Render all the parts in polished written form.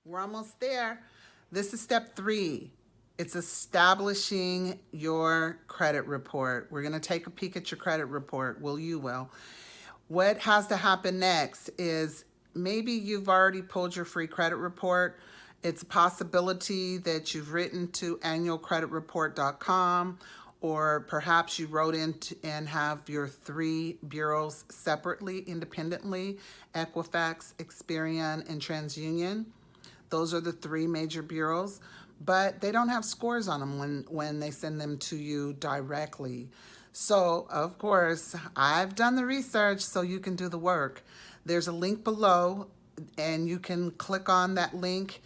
We're almost there. This is step three. It's establishing your credit report. We're going to take a peek at your credit report. Well, you will. What has to happen next is maybe you've already pulled your free credit report. It's a possibility that you've written to annualcreditreport.com, or perhaps you wrote in and have your three bureaus separately, independently: Equifax, Experian, and TransUnion. Those are the three major bureaus, but they don't have scores on them when they send them to you directly. So, of course, I've done the research so you can do the work. There's a link below, and you can click on that link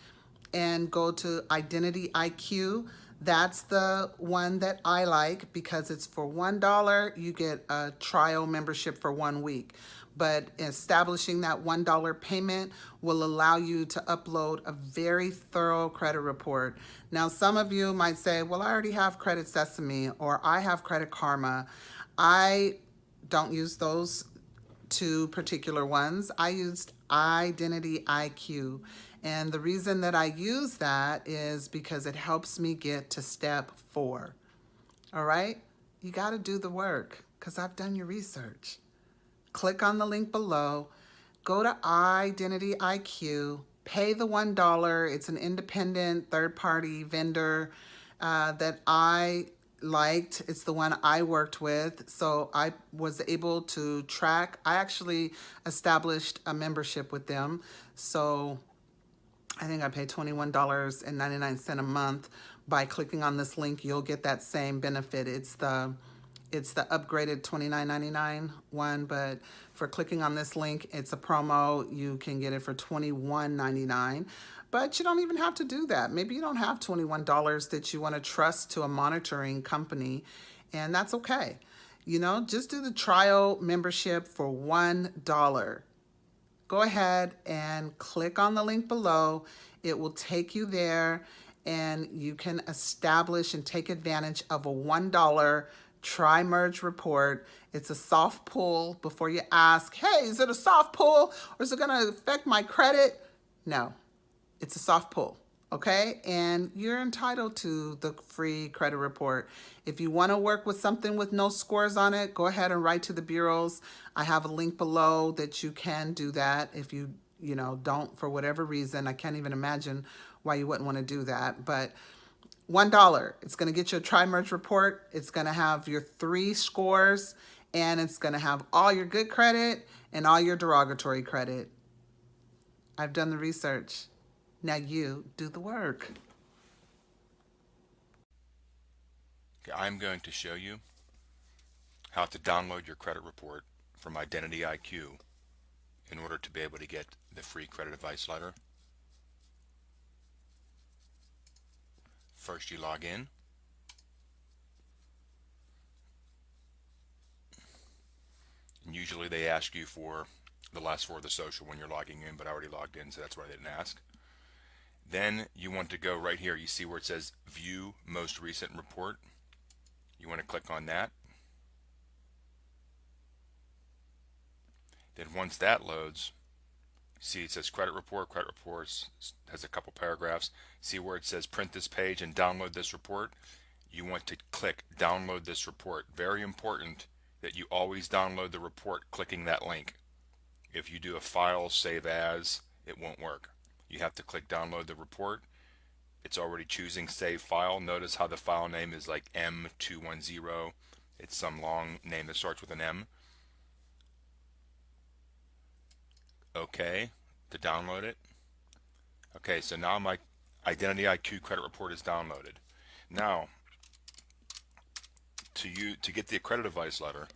and go to Identity IQ. That's the one that I like because it's for $1. You get a trial membership for 1 week. But establishing that $1 payment will allow you to upload a very thorough credit report. Now, some of you might say, well, I already have Credit Sesame or I have Credit Karma. I don't use those two particular ones. I used Identity IQ. And the reason that I use that is because it helps me get to step four. All right? You got to do the work because I've done your research. Click on the link below, go to Identity IQ, pay the $1. It's an independent third party vendor that I liked. It's the one I worked with. So I was able to track. I actually established a membership with them. So I think I paid $21.99 a month. By clicking on this link, you'll get that same benefit. It's the upgraded $29.99 one, but for clicking on this link, it's a promo. You can get it for $21.99. But you don't even have to do that. Maybe you don't have $21 that you want to trust to a monitoring company, and that's okay. Just do the trial membership for $1. Go ahead and click on the link below. It will take you there, and you can establish and take advantage of a $1 tri-merge report. It's a soft pull. Before you ask, hey, is it a soft pull or is it going to affect my credit? No, it's a soft pull. Okay, and you're entitled to the free credit report. If you want to work with something with no scores on it, go ahead and write to the bureaus. I have a link below that you can do that. If you don't, for whatever reason, I can't even imagine why you wouldn't want to do that. But $1, it's going to get you a tri-merge report. It's going to have your three scores, and it's going to have all your good credit and all your derogatory credit. I've done the research. Now you do the work. Okay, I'm going to show you how to download your credit report from Identity IQ in order to be able to get the free credit advice letter. First, you log in. And usually they ask you for the last four of the social when you're logging in, but I already logged in, so that's why they didn't ask. Then you want to go right here. You see where it says View Most Recent Report. You want to click on that. Then once that loads, see it says Credit Report. Credit Reports has a couple paragraphs. See where it says Print this page and download this report. You want to click Download this report. Very important that you always download the report clicking that link. If you do a file save as, it won't work. You have to click Download the report. It's already choosing Save File. Notice how the file name is like M210. It's some long name that starts with an M. Okay, to download it. Okay, so now my Identity IQ credit report is downloaded. Now, to get the credit advice letter,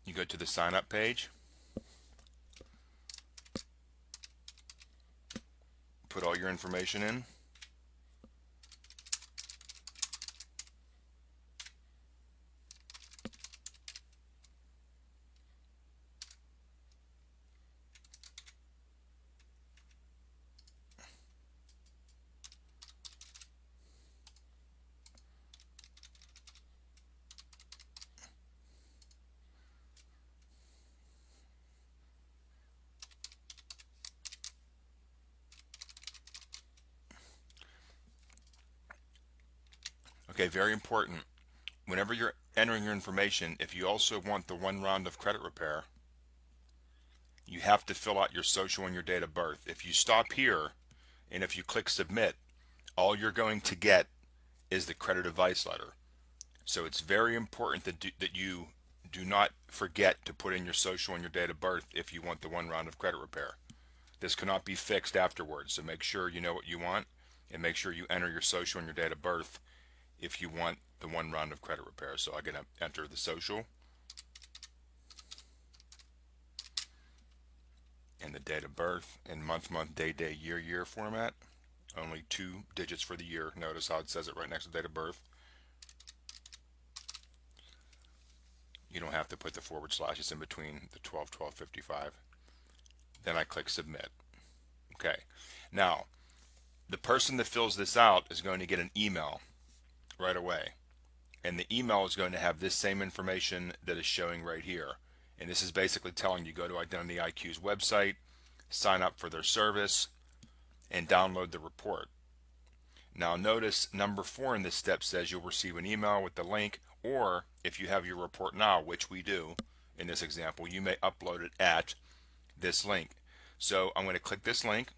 you go to the sign up page, put all your information in. Okay, very important. Whenever you're entering your information, if you also want the 1 round of credit repair, you have to fill out your social and your date of birth. If you stop here and if you click submit, all you're going to get is the credit advice letter. So it's very important that you do not forget to put in your social and your date of birth if you want the 1 round of credit repair. This cannot be fixed afterwards, so make sure you know what you want and make sure you enter your social and your date of birth if you want the 1 round of credit repair. So I'm going to enter the social and the date of birth in month, day, year format. Only 2 digits for the year. Notice how it says it right next to date of birth. You don't have to put the forward slashes in between the 12-12-55. Then I click submit. Okay. Now, the person that fills this out is going to get an email right away. And the email is going to have this same information that is showing right here. And this is basically telling you go to Identity IQ's website, sign up for their service, and download the report. Now notice number 4 in this step says you'll receive an email with the link, or if you have your report now, which we do in this example, you may upload it at this link. So I'm going to click this link,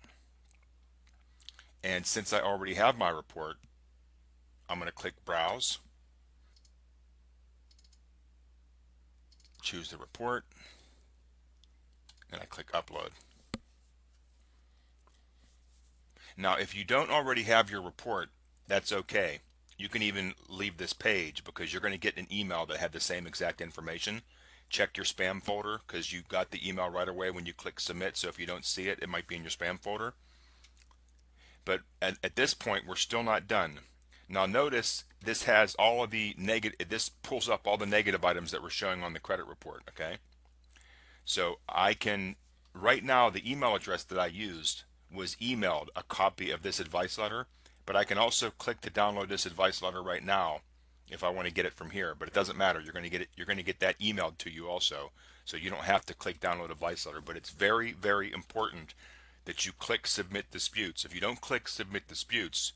and since I already have my report, I'm going to click browse, choose the report, and I click upload. Now if you don't already have your report, that's okay. You can even leave this page because you're going to get an email that had the same exact information. Check your spam folder because you got the email right away when you click submit, so if you don't see it, it might be in your spam folder. But at this point, we're still not done. Now notice this has all of the negative, this pulls up all the negative items that were showing on the credit report, okay? So I can, right now the email address that I used was emailed a copy of this advice letter, but I can also click to download this advice letter right now if I want to get it from here, but it doesn't matter. You're going to get it, you're going to get that emailed to you also, so you don't have to click download advice letter. But it's very, very important that you click submit disputes. If you don't click submit disputes,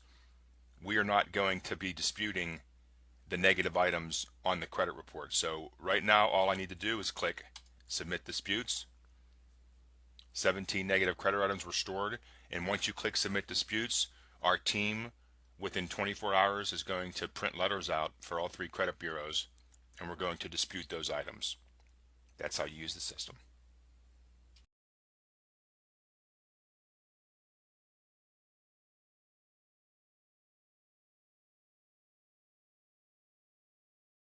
we are not going to be disputing the negative items on the credit report. So right now all I need to do is click submit disputes. 17 negative credit items were stored, and once you click submit disputes, our team within 24 hours is going to print letters out for all 3 credit bureaus, and we're going to dispute those items. That's how you use the system.